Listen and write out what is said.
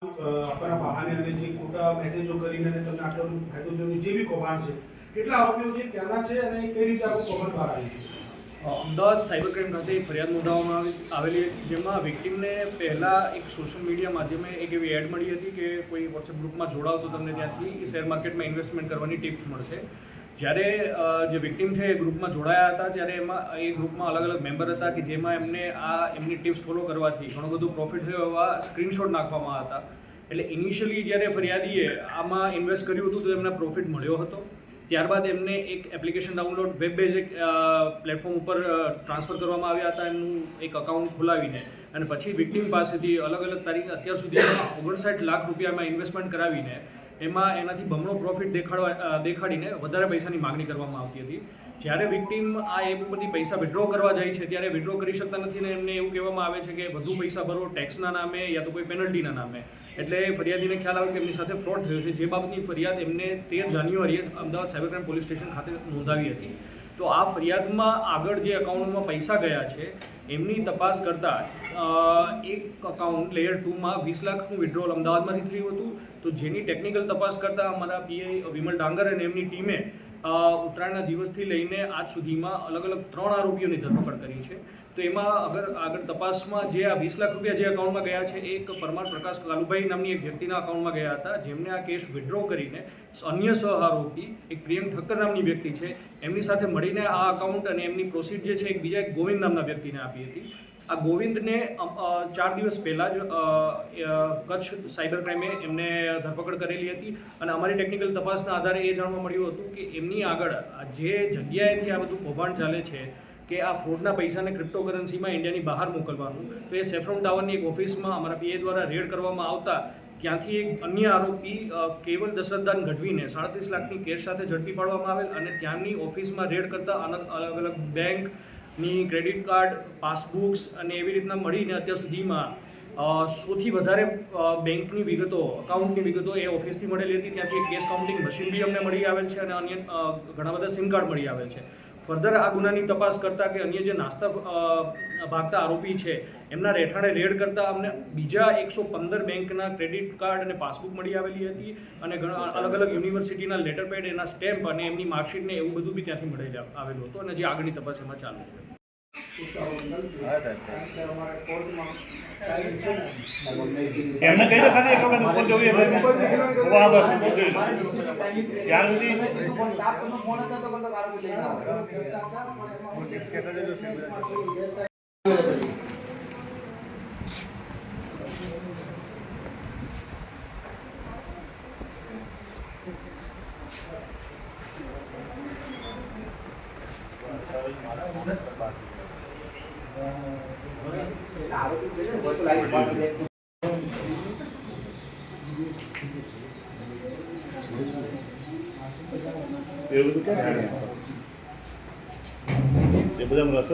આપણા બહાને અને જે ખોટા મેસેજો કરીને અને તમને આટલો ફાયદો થયો જે બી કૌભાંડ છે કેટલા આરોપીઓ છે ક્યાંના છે અને કઈ રીતે આખું કૌભાંડ બહાર આવ્યું છે? અમદાવાદ સાયબર ક્રાઇમ ખાતે ફરિયાદ નોંધાવવામાં આવેલી જેમાં વિક્ટીમને પહેલાં એક સોશિયલ મીડિયા માધ્યમે એક એવી એડ મળી હતી કે કોઈ વોટ્સએપ ગ્રુપમાં જોડાવ તો તમને ત્યાંથી શેર માર્કેટમાં ઇન્વેસ્ટમેન્ટ કરવાની ટિપ્સ મળશે. જ્યારે જે વિક્ટીમ છે એ ગ્રુપમાં જોડાયા હતા ત્યારે એમાં એ ગ્રુપમાં અલગ અલગ મેમ્બર હતા કે જેમાં એમને એમની ટિપ્સ ફોલો કરવાથી ઘણું બધું પ્રોફિટ થયો એવા સ્ક્રીનશોટ નાખવામાં હતા. એટલે ઇનિશિયલી જ્યારે ફરિયાદીએ આમાં ઇન્વેસ્ટ કર્યું હતું તો એમને પ્રોફિટ મળ્યો હતો. ત્યારબાદ એમને એક એપ્લિકેશન ડાઉનલોડ વેબ બેઝ એક પ્લેટફોર્મ ઉપર ટ્રાન્સફર કરવામાં આવ્યા હતા એમનું એક અકાઉન્ટ ખોલાવીને, અને પછી વિક્ટીમ પાસેથી અલગ અલગ તારીખ અત્યાર સુધી 59 લાખ રૂપિયામાં ઇન્વેસ્ટમેન્ટ કરાવીને એમાં એનાથી બમણો પ્રોફિટ દેખાડીને વધારે પૈસાની માગણી કરવામાં આવતી હતી. જ્યારે વિક્ટીમ આ એપ ઉપરથી પૈસા વિડ્રો કરવા જાય છે ત્યારે વિડ્રો કરી શકતા નથી ને એમને એવું કહેવામાં આવે છે કે વધુ પૈસા ભરો ટેક્સના નામે યા તો કોઈ પેનલ્ટીના નામે. એટલે ફરિયાદીને ખ્યાલ આવે કે એમની સાથે ફ્રોડ થયો છે, જે બાબતની ફરિયાદ એમને 13 જાન્યુઆરીએ Ahmedabad cyber crime police station ખાતે નોંધાવી હતી. તો આ ફરિયાદમાં આગળ જે અકાઉન્ટમાં પૈસા ગયા છે એમની તપાસ કરતાં એક અકાઉન્ટ લેયર 2માં 20 લાખનું વિડ્રોલ અમદાવાદમાંથી થયું હતું. તો જેની ટેકનિકલ તપાસ કરતાં અમારા પીઆઈ વિમલ ડાંગર અને એમની ટીમે ઉત્તરાયણના દિવસથી લઈને આજ સુધીમાં અલગ અલગ 3 આરોપીઓની ધરપકડ કરી છે. તો એમાં આગળ તપાસમાં જે આ 20 લાખ રૂપિયા જે અકાઉન્ટમાં ગયા છે એ એક પરમાર પ્રકાશ કાલુભાઈ નામની એક વ્યક્તિના અકાઉન્ટમાં ગયા હતા, જેમને આ કેસ વિડ્રો કરીને અન્ય સહ આરોપી એક પ્રિયંક ઠક્કર નામની વ્યક્તિ છે એમની સાથે મળીને આ અકાઉન્ટ અને એમની પ્રોસીડ જે છે એક બીજા એક ગોવિંદ નામના વ્યક્તિને આપી હતી. આ ગોવિંદને 4 દિવસ પહેલાં જ કચ્છ સાયબર ક્રાઇમે એમને ધરપકડ કરેલી હતી. અને અમારી ટેકનિકલ તપાસના આધારે એ જાણવા મળ્યું હતું કે એમની આગળ જે જગ્યાએથી આ બધું કૌભાંડ ચાલે છે કે આ ફ્રોડના પૈસાને ક્રિપ્ટોકરન્સીમાં ઇન્ડિયાની બહાર મોકલવાનું, તો એ સેફ્રોન ટાવરની એક ઓફિસમાં અમારા પીએ દ્વારા રેડ કરવામાં આવતા ત્યાંથી એક અન્ય આરોપી કેવલ દશરથદાન ગઢવીને 37 લાખની કેશ સાથે ઝડપી પાડવામાં આવેલ. અને ત્યાંની ઓફિસમાં રેડ કરતા અલગ અલગ બેંકની ક્રેડિટ કાર્ડ, પાસબુક્સ અને એવી રીતના મળીને અત્યાર સુધીમાં 100થી વધારે બેંકની વિગતો, અકાઉન્ટની વિગતો એ ઓફિસથી મળેલી હતી. ત્યાંથી એક કેશ કાઉન્ટિંગ મશીન બી અમને મળી આવેલ છે અને અન્ય ઘણા બધા સિમ કાર્ડ મળી આવેલ છે. ફર્ધર આ ગુનાની તપાસ કરતાં કે અન્ય જે નાસ્તા ભાગતા આરોપી છે એમના રહેઠાણે રેડ કરતાં અમને બીજા 115 બેંકના ક્રેડિટ કાર્ડ અને પાસબુક મળી આવેલી હતી. અને ઘણા અલગ અલગ યુનિવર્સિટીના લેટર પેડ, એના સ્ટેમ્પ અને એમની માર્કશીટને એવું બધું બી ત્યાંથી મળી આવેલું હતું. અને જે આગળની તપાસ એમાં ચાલુ છે. એમને કહી દો ખાલી એક વખત ઉપર જવું ત્યાર સુધી એવું બધું ક્યાં એ બધા રસ જ